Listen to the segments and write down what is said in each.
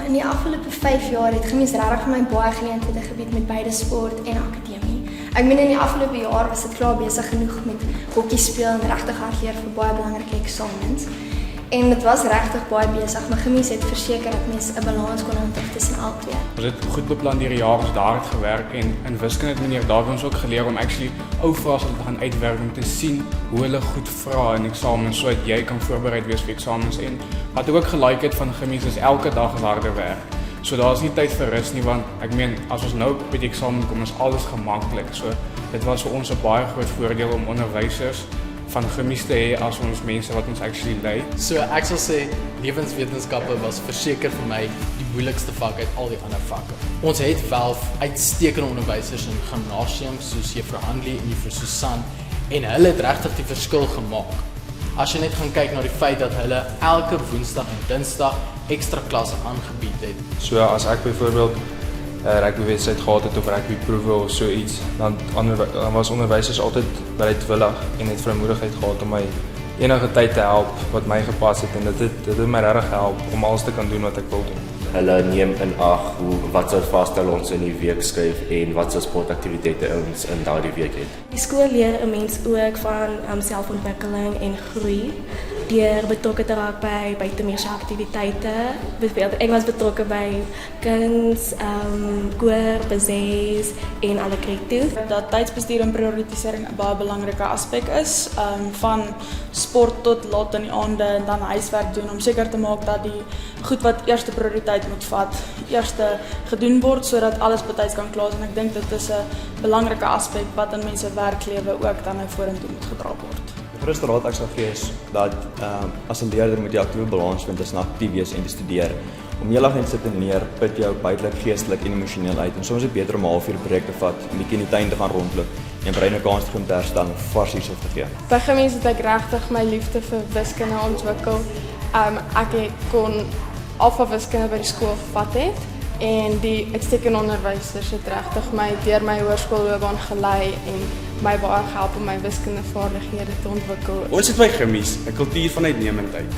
in die afgelope 5 jaar het Chemie regtig vir my baie geleenthede gebied met beide sport en akademie. Ek meen in die afgelope jaar was dit klaar besig genoeg met hokkie speel en regtig hard leer vir baie belangrike eksamens. En dit was regtig baie besig, maar Chemie het verseker dat mens 'n balans kon hê tussen albei. Ons het goed beplan deur die jaar, ons daar het gewerk en in wiskunde het meneer Dawie ons ook geleer om actually ou vrae te gaan uitwerk om te sien hoe hulle goed vra in eksamens sodat jy kan voorbereid wees vir eksamens. En wat ek ook gelike het van Chemie is elke dag harde werk. So daar is nie tyd vir rus nie, want ek meen as ons nou by die eksamen kom is alles gemaklik. So dit was vir ons 'n baie groot voordeel om onderwysers van Chemie te hê as ons mense wat ons actually lei. So ek sal sê lewenswetenskappe was verseker vir my die moeilikste vak uit al die ander vakke. Ons het wel uitstekende onderwysers in gimnasiums soos Juffrou Handley en Juffrou Susan en hulle het regtig die verskil gemaak. As jy net gaan kyk na die feit dat hulle elke Woensdag en Dinsdag ekstra klasse aangebied het. So as ek byvoorbeeld rugbywedstryd gehad het of rugbyproewe of so iets, dan was onderwysers altyd bereidwillig en het vrymoedigheid gehad om my enige tyd te help wat my gepas het en dit het my regtig gehelp om alles te kan doen wat ek wil doen. Hulle neem in ag wat soort vasstel ons in die week skryf en wat soort sportaktiwiteite ons in daardie week het. Die skool leer 'n mens ook van selfontwikkeling en groei deur betrokke te raak by buitemuurse aktiwiteite. Byvoorbeeld ek was betrokke by kuns, koor, beses en alle kreatief. Dat tydsbestuur en prioritisering 'n baie belangrike aspek is, van sport tot laat in die aande en dan huiswerk doen om seker te maak dat die goed wat eerste prioriteit moet vat, eerste gedoen word sodat alles betyds kan klaar is en ek dink dit is 'n belangrike aspek wat in mense werklewe ook dan nou vorentoe moet gedra word. Die grootste raad ek sal gee is dat as 'n leerder moet jy aktiewe balans vind tussen aktief wees en te studeer. Om heeldag net sit en leer put jou buitelik, geestelik en emosioneel uit en soms is dit beter om 'n halfuur breek te vat, 'n bietjie in die tuin te gaan rondloop en brein 'n kans te gee om te herstel en vars hiersof te gee. By Chemie het ek regtig my liefde vir wiskunde ontwikkel. Ek kon alfa wiskunde by die skool gevat het en die uitstekende onderwysers het regtig my deur my hoërskoolloopbaan gelei en my baie gehelp om my wiskundevaardighede te ontwikkel. Ons het by Chemie 'n kultuur van uitnemendheid.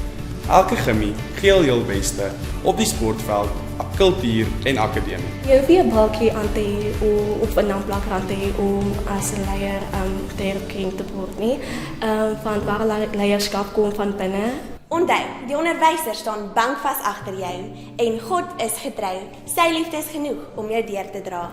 Elke Chemie gee heel beste op die sportveld, kultuur en akademie. Jy hoef nie 'n balkie aan te hê of 'n naamplak aan te hê om as 'n leier te erken te word nie. Van ware leierskap kom van binne. Onthou, die onderwyser staan bankvas agter jou en God is getrou. Sy liefde is genoeg om jou deur te dra.